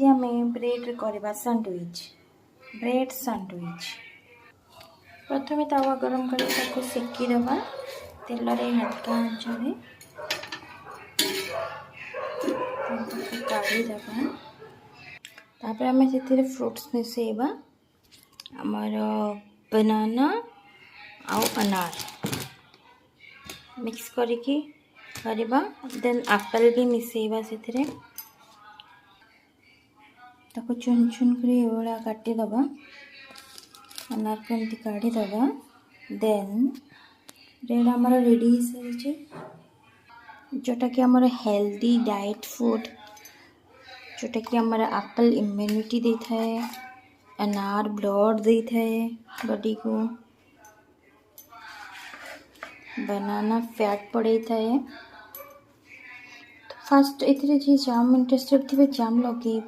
आम ब्रेड करवा sandwich bread sandwich. प्रथम तावा गरम कर सेकीदबा तेल हल्का आंच काढ़ीदबा। तापर आम से फ्रूट्स मिसेबा आमर बनाना आउ अनार मिक्स करके करवा। देन एप्पल भी मिसेबा से ताको चुन चुन कर काटिदबा। अनार को एमती काढ़ीदबा। देन ब्रेड आमर रेडी हो सारी जोटा कि आमर हेल्दी डाइट फूड जोटा कि आमर एप्पल इम्यूनिटी दे थाए अनार ब्लड दे थाए बॉडी को बनाना फैट पड़े थाए। तो फास्ट ए जाम इंटरेस्टेड थे जाम लगे